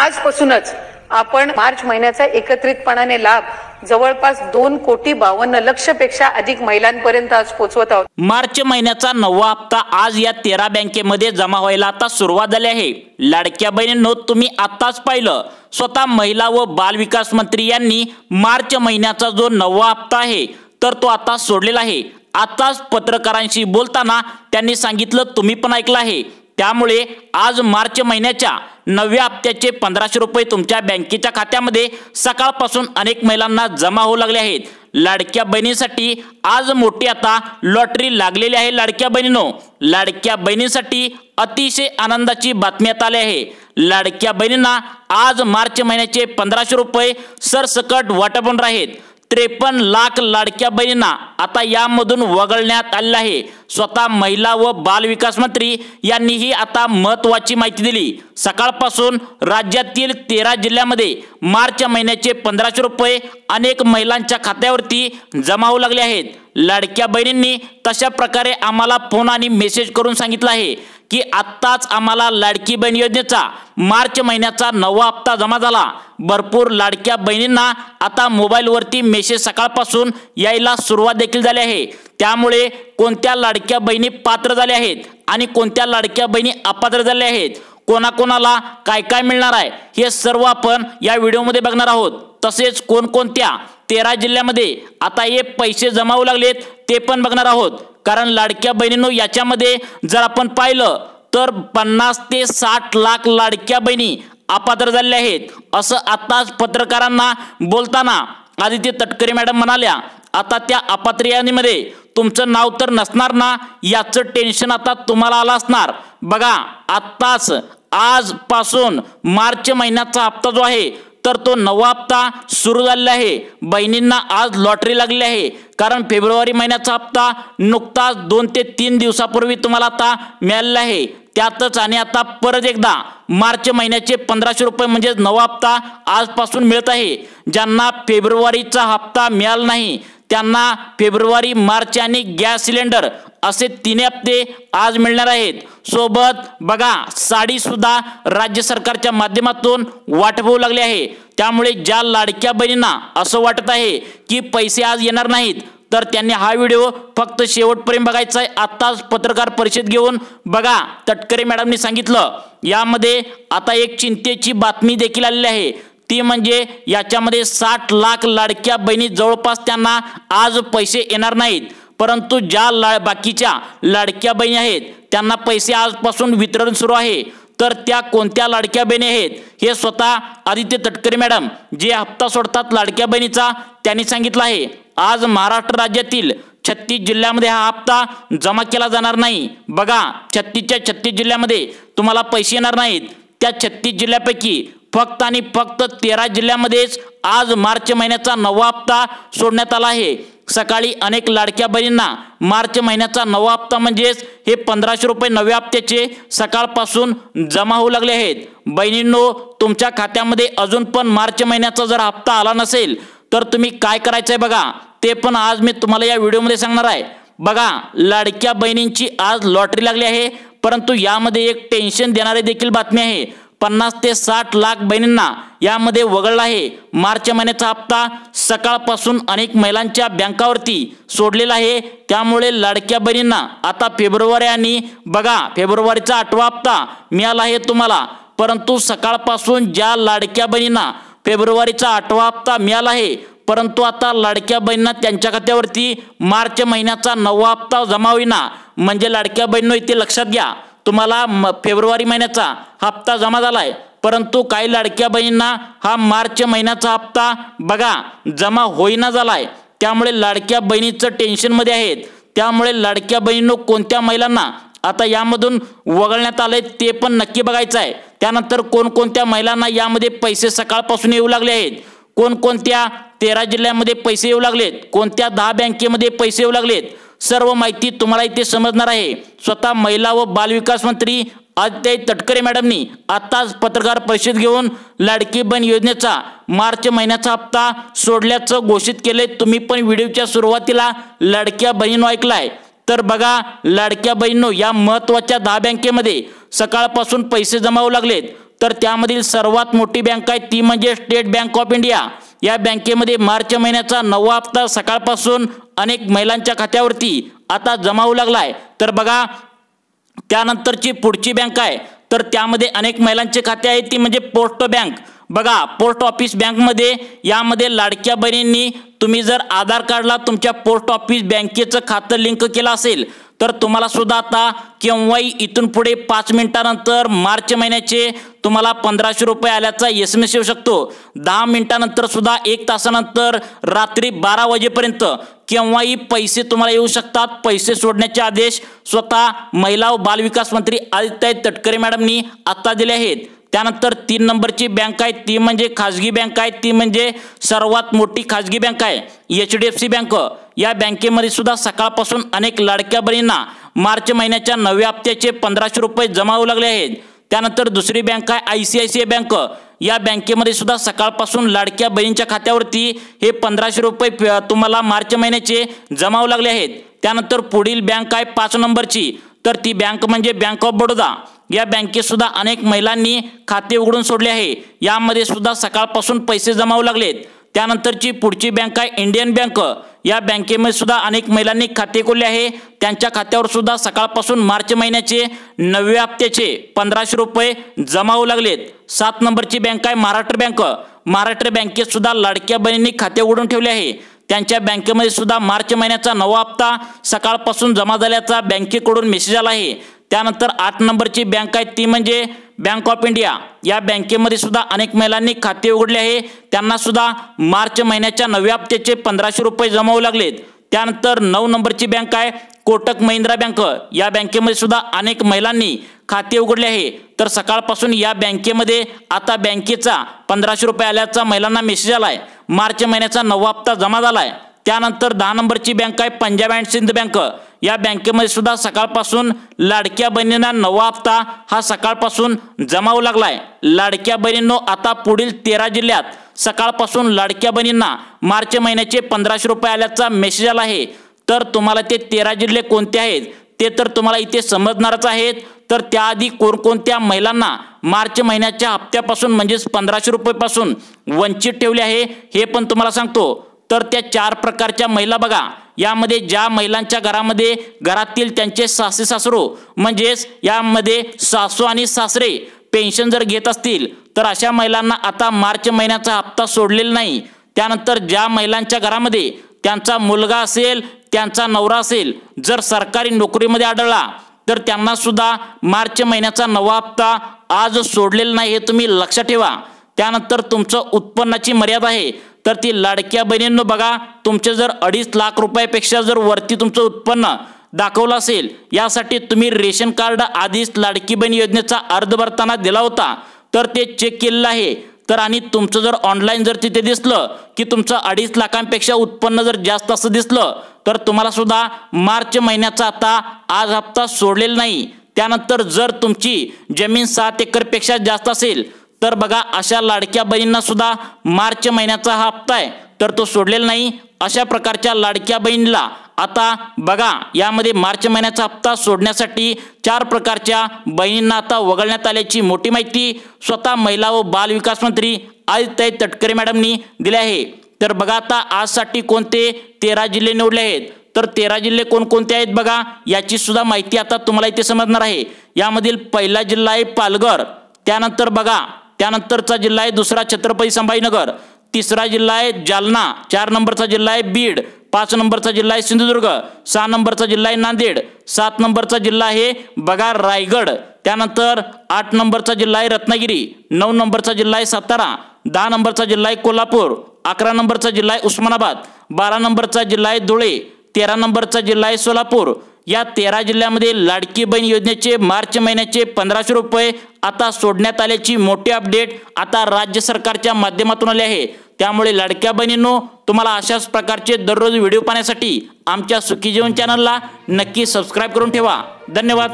आजपासूनच आपण मार्च महिन्याचा एकत्रितपणाने लाभ जवळपास 2,52,00,000 पेक्षा अधिक महिलांपर्यंत आज पोहोचवत आहोत। मार्च महिन्याचा 9वा हप्ता आज या 13 बँकेमध्ये जमा व्हायला आता सुरुवात झाली आहे। लाडक्या बहिणींनो, तुम्ही आताच पाहिलं, स्वतः महिला व बाल विकास मंत्री यांनी मार्च महिन्याचा जो 9वा हप्ता आहे तर तो आता सोडलेला आहे। आताच पत्रकारांशी बोलताना त्यांनी सांगितलं, तुम्ही पण ऐकलं आहे। त्यामुळे आज मार्च महिन्याच्या 9व्या हप्त्याचे 1500 रुपये तुमच्या बँकेच्या खात्यामध्ये सकाळपासून अनेक महिलांना जमा होऊ लागले आहेत। लाडक्या बहिणींसाठी आज मोठी आता लॉटरी लागलेली आहे। लाडक्या बहिणींनो, लाडक्या बहिणींसाठी अतिशय आनंदाची बातमी आता आली आहे। लाडक्या बहिणींना आज मार्च महिन्याचे 1500 रुपये सरसकट वाटप होणार आहेत। 53 लाख लाडक्या बहिणींना आता यामधून वगळण्यात आले आहे। स्वतः महिला व बाल विकास मंत्री यांनीही आता महत्त्वाची माहिती दिली। सकाळपासून राज्यातील 13 जिल्ह्यामध्ये मार्च महिन्याचे 1500 रुपये अनेक महिलांच्या खात्यावरती जमा होऊ लागले आहेत। लाडक्या बहिणींनी तशा प्रकारे आम्हाला फोन आणि मेसेज करून सांगितलं आहे की आत्ताच आम्हाला लाडकी बहीण योजनेचा मार्च महिन्याचा 9वा हप्ता जमा झाला। भरपूर लाडक्या बहिणींना आता मोबाईलवरती मेसेज सकाळपासून यायला सुरुवात देखील झाली आहे। त्यामुळे कोणत्या लाडक्या बहिणी पात्र झाल्या आहेत आणि कोणत्या लाडक्या बहिणी अपात्र झाल्या आहेत, कोणाकोणाला काय काय मिळणार आहे, हे सर्व आपण या व्हिडिओमध्ये बघणार आहोत। तसेच कोणकोणत्या 13 जिल्ह्यामध्ये आता हे पैसे जमा होऊ लागलेत ते पण बघणार आहोत। कारण लाडक्या बहिणींनो, याच्यामध्ये जर आपण पाहिलं तर 50 ते 60 लाख लाडक्या बहिणी अपात्र झालेल्या आहेत, असं आताच पत्रकारांना बोलताना आदित्य तटकरे मॅडम म्हणाल्या। आता त्या अपात्र यादीमध्ये तुमचं नाव तर नसणार ना, याचं टेन्शन आता तुम्हाला आलं असणार। बघा, आत्ताच आजपासून मार्च महिन्याचा हप्ता जो आहे तर तो 9वा हप्ता सुरू झालेला आहे। बहिणींना आज लॉटरी लागली आहे, कारण फेब्रुवारी महिन्याचा हप्ता नुकताच 2 ते 3 दिवसापूर्वी तुम्हाला आता मिळालेला आहे। त्यातच आणि आता परत एकदा मार्च महिन्याचे 1500 रुपये म्हणजे 9वा हप्ता आजपासून मिळत आहे। ज्यांना फेब्रुवारीचा हप्ता मिळाला नाही त्यांना फेब्रुवारी, मार्च आणि गॅस सिलेंडर असे 3 हप्ते आज मिळणार आहेत। सोबत बघा, साडी सुद्धा राज्य सरकारच्या माध्यमातून वाटप होऊ लागले आहे। त्यामुळे ज्या लाडक्या बहिणींना असं वाटत आहे की पैसे आज येणार नाहीत तर त्यांनी हा व्हिडिओ फक्त शेवटपर्यंत बघायचा आहे। आताच पत्रकार परिषद घेऊन बघा, तटकरे मॅडमनी सांगितलं यामध्ये आता एक चिंतेची बातमी देखील आलेली आहे। ती म्हणजे याच्यामध्ये 60 लाख लाडक्या बहिणी जवळपास त्यांना आज पैसे येणार नाहीत, परंतु ज्या बाकीच्या लाडक्या बहिणी आहेत त्यांना पैसे आजपासून वितरण सुरू आहे। तर त्या कोणत्या लाडक्या बहिणी आहेत हे स्वतः आदित्य तटकरे मॅडम जे हप्ता सोडतात लाडक्या बहिणीचा त्यांनी सांगितलं आहे। आज महाराष्ट्र राज्यातील 36 जिल्ह्यामध्ये हा हप्ता जमा केला जाणार नाही। बघा, 36च्या 36 जिल्ह्यामध्ये तुम्हाला पैसे येणार नाहीत। त्या 36 जिल्ह्यापैकी फक्त आणि फक्त 13 जिल्ह्यामध्येच आज मार्च महिन्याचा 9वा हप्ता सोडण्यात आला आहे। सकाळी अनेक लाडक्या बहिणींना मार्च महिन्याचा 9वा हप्ता म्हणजेच हे 1500 रुपये 9व्या हप्त्याचे सकाळपासून जमा होऊ लागले आहेत। बहिणींनो, तुमच्या खात्यामध्ये अजून पण मार्च महिन्याचा जर हप्ता आला नसेल तर तुम्ही काय करायचंय बघा, ते पण आज मी तुम्हाला या व्हिडिओमध्ये सांगणार आहे। बघा, लाडक्या बहिणींची आज लॉटरी लागली आहे, परंतु यामध्ये एक टेन्शन देणारी देखील बातमी आहे। 50 ते 60 लाख बहिणींना यामध्ये वगळला आहे। मार्च महिन्याचा हप्ता सकाळपासून अनेक महिलांच्या बँकावरती सोडलेला आहे। त्यामुळे लाडक्या बहिणींना आता फेब्रुवारी आणि बघा, फेब्रुवारीचा 8वा हप्ता मिळाला आहे तुम्हाला, परंतु सकाळपासून ज्या लाडक्या बहिणींना फेब्रुवारीचा 8वा हप्ता मिळाला आहे, परंतु आता लाडक्या बहिणींना त्यांच्या खात्यावरती मार्च महिन्याचा 9वा हप्ता जमा होईना। म्हणजे लाडक्या बहिणींनो, इथे लक्षात घ्या, तुम्हाला फेब्रुवारी महिन्याचा हप्ता जमा झालाय, परंतु काही लाडक्या बहिणींना हा मार्च महिन्याचा हप्ता बघा जमा होईना झालाय। त्यामुळे लाडक्या बहिणीचं टेन्शन मध्ये आहेत। त्यामुळे लाडक्या बहिणींनो, कोणत्या महिलांना आता यामधून वगळण्यात आले ते पण नक्की बघायचं आहे। त्यानंतर कोणकोणत्या महिलांना यामध्ये पैसे सकाळपासून येऊ लागले आहेत, कोणकोणत्या 13 जिल्ह्यामध्ये पैसे येऊ लागलेत, कोणत्या 10 बँकेमध्ये पैसे येऊ लागलेत, सर्व माहिती तुम्हाला इथे समजणार आहे। स्वतः महिला व बाल विकास मंत्री आदित्य तटकरे मॅडमनी आताच पत्रकार परिषद घेऊन लाडकी बहीण योजनेचा मार्च महिन्याचा हप्ता सोडल्याचं घोषित केले। तुम्ही पण व्हिडिओच्या सुरुवातीला लाडक्या बहिणींनो ऐकलाय, तर बघा लाडक्या बहिणींनो, या महत्त्वाच्या 10 बँकेमध्ये सकाळपासून पैसे जमा होऊ लागलेत। तर त्यामधील सर्वात मोठी बँक आहे ती म्हणजे स्टेट बँक ऑफ इंडिया। या बँकेमध्ये मार्च महिन्याचा 9वा हप्ता सकाळपासून अनेक महिलांच्या खात्यावरती आता जमा होऊ लागलाय। तर बघा त्यानंतरची पुढची बँक आहे तर त्यामध्ये अनेक महिलांचे खाते आहेत ती म्हणजे पोस्ट बँक। बघा पोस्ट ऑफिस बँकमध्ये यामध्ये लाडक्या बहिणींनी तुम्ही जर आधार कार्डला तुमच्या पोस्ट ऑफिस बँकेचं खातं लिंक केलं असेल तर तुम्हाला सुद्धा आता केव्हाही इथून पुढे 5 मिनिटानंतर मार्च महिन्याचे तुम्हाला 1500 रुपये आल्याचा SMS येऊ शकतो। 10 मिनिटानंतर सुद्धा 1 तासानंतर रात्री 12 वाजेपर्यंत केव्हाही पैसे तुम्हाला येऊ शकतात। पैसे सोडण्याचे आदेश स्वतः महिला व बालविकास मंत्री आदित्य तटकरे मॅडमनी आता दिले आहेत। त्यानंतर 3 नंबरची बँक आहे ती म्हणजे खाजगी बँक आहे ती म्हणजे सर्वात मोठी खाजगी बँक आहे HDFC बँक। या बँकेमध्ये सुद्धा सकाळपासून अनेक लाडक्या बहिणींना मार्च महिन्याच्या 9व्या हप्त्याचे 1500 रुपये जमा होऊ लागले आहेत। त्यानंतर दुसरी बँक आहे ICICI बँक। या बँकेमध्ये सुद्धा सकाळपासून लाडक्या बहिणींच्या खात्यावरती हे 1500 रुपये तुम्हाला मार्च महिन्याचे जमा होऊ लागले आहेत। त्यानंतर पुढील बँक आहे 5 नंबरची तर ती बँक म्हणजे बँक ऑफ बडोदा। या बँकेत सुद्धा अनेक महिलांनी खाते उघडून सोडले आहे। यामध्ये सुद्धा सकाळपासून पैसे जमा होऊ लागलेत। त्यानंतरची पुढची बँक आहे इंडियन बँक। या बँकेमध्ये सुद्धा अनेक महिलांनी खाते खोलले आहे। त्यांच्या खात्यावर सुद्धा सकाळपासून मार्च महिन्याचे 9व्या हप्त्याचे 1500 रुपये जमा होऊ लागलेत। 7 नंबरची बँक आहे महाराष्ट्र बँक। महाराष्ट्र बँकेत सुद्धा लाडक्या बहिणींनी खाते उघडून ठेवले आहे। त्यांच्या बँकेमध्ये सुद्धा मार्च महिन्याचा 9वा हप्ता सकाळपासून जमा झाल्याचा बँकेकडून मेसेज आला आहे। त्यानंतर 8 नंबरची बँक आहे ती म्हणजे बँक ऑफ इंडिया। या बँकेमध्ये सुद्धा अनेक महिलांनी खाते उघडले आहे। त्यांना सुद्धा मार्च महिन्याच्या 9व्या हप्त्याचे 1500 रुपये जमा होऊ लागलेत। त्यानंतर 9 नंबरची बँक आहे कोटक महिंद्रा बँक। या बँकेमध्ये सुद्धा अनेक महिलांनी खाते उघडले आहे। तर सकाळपासून या बँकेमध्ये आता बँकेचा 1500 रुपये आल्याचा महिलांना मेसेज आलाय। मार्च महिन्याचा 9वा हप्ता जमा झालाय। त्यानंतर 10 नंबरची बँक आहे पंजाब अँड सिंध बँक। या बँकेमध्ये सुद्धा सकाळपासून लाडक्या बहिणींना 9वा हप्ता हा सकाळपासून जमा होऊ लागलाय। लाडक्या बहिणींनो आता पुढील 13 जिल्ह्यात सकाळपासून लाडक्या बहिणींना मार्च महिन्याचे 1500 रुपये आल्याचा मेसेज आला आहे। तर तुम्हाला ते 13 जिल्हे कोणते आहेत ते तर तुम्हाला इथे समजणारच आहेत। तर त्याआधी कोणकोणत्या महिलांना मार्च महिन्याच्या हप्त्यापासून म्हणजेच 1500 रुपयापासून वंचित ठेवले आहे हे पण तुम्हाला सांगतो। तर त्या 4 प्रकारच्या महिला बघा। यामध्ये ज्या महिलांच्या घरामध्ये घरातील त्यांचे सासू सासरू म्हणजेच यामध्ये सासू आणि सासरे पेन्शन जर घेत असतील तर अशा महिलांना आता मार्च महिन्याचा हप्ता सोडलेला नाही। त्यानंतर ज्या महिलांच्या घरामध्ये त्यांचा मुलगा असेल त्यांचा नवरा असेल जर सरकारी नोकरीमध्ये आढळला तर त्यांना सुद्धा मार्च महिन्याचा 9वा हप्ता आज सोडलेला नाही हे तुम्ही लक्षात ठेवा। त्यानंतर तुमचं उत्पन्नाची मर्यादा आहे तर ती लाडक्या बहिणींनो बघा तुमचे जर 2.5 लाख रुपयापेक्षा जर वरती तुमचं उत्पन्न दाखवलं असेल यासाठी तुम्ही रेशन कार्ड आधीच लाडकी बहीण योजनेचा अर्ज भरताना दिला होता तर ते चेक केलेलं आहे। तर आणि तुमचं जर ऑनलाईन जर तिथे दिसलं की तुमचं 2.5 लाखांपेक्षा उत्पन्न जर जास्त असं दिसलं तर तुम्हाला सुद्धा मार्च महिन्याचा आता आज हप्ता सोडलेला नाही। त्यानंतर जर तुमची जमीन 7 एकरपेक्षा जास्त असेल तर बघा अशा लाडक्या बहिणींना सुद्धा मार्च महिन्याचा हा हप्ता आहे तर तो सोडलेला नाही। अशा प्रकारच्या लाडक्या बहिणीला आता बघा यामध्ये मार्च महिन्याचा हप्ता सोडण्यासाठी 4 प्रकारच्या बहिणींना आता वगळण्यात आल्याची मोठी माहिती स्वतः महिला व बाल विकास मंत्री आदित्य तटकरे मॅडमनी दिली आहे। तर बघा आता आजसाठी कोणते 13 जिल्हे निवडले आहेत तर 13 जिल्हे कोणकोणते आहेत बघा याची सुद्धा माहिती आता तुम्हाला इथे समजणार आहे। यामधील पहिला जिल्हा आहे पालघर। त्यानंतर बघा त्यानंतरचा जिल्हा आहे दुसरा छत्रपती संभाजीनगर। तिसरा जिल्हा आहे जालना। 4 नंबरचा जिल्हा आहे बीड। 5 नंबरचा जिल्हा आहे सिंधुदुर्ग। 6 नंबरचा जिल्हा आहे नांदेड। 7 नंबरचा जिल्हा आहे बघा रायगड। त्यानंतर 8 नंबरचा जिल्हा आहे रत्नागिरी। 9 नंबरचा जिल्हा आहे सातारा। 10 नंबरचा जिल्हा आहे कोल्हापूर। 11 नंबरचा जिल्हा आहे उस्मानाबाद। 12 नंबरचा जिल्हा आहे धुळे। 13 नंबरचा जिल्हा आहे सोलापूर। या 13 जिल्ह्यामध्ये लाडकी बहीण योजनेचे मार्च महिन्याचे 1500 रुपये आता सोडण्यात आल्याची मोठी अपडेट आता राज्य सरकारच्या माध्यमातून आली आहे। त्यामुळे लाडक्या बहिणींनो तुम्हाला अशाच प्रकारचे दररोज व्हिडिओ पाहण्यासाठी आमच्या सुखी जीवन चॅनलला नक्की सबस्क्राइब करून ठेवा। धन्यवाद।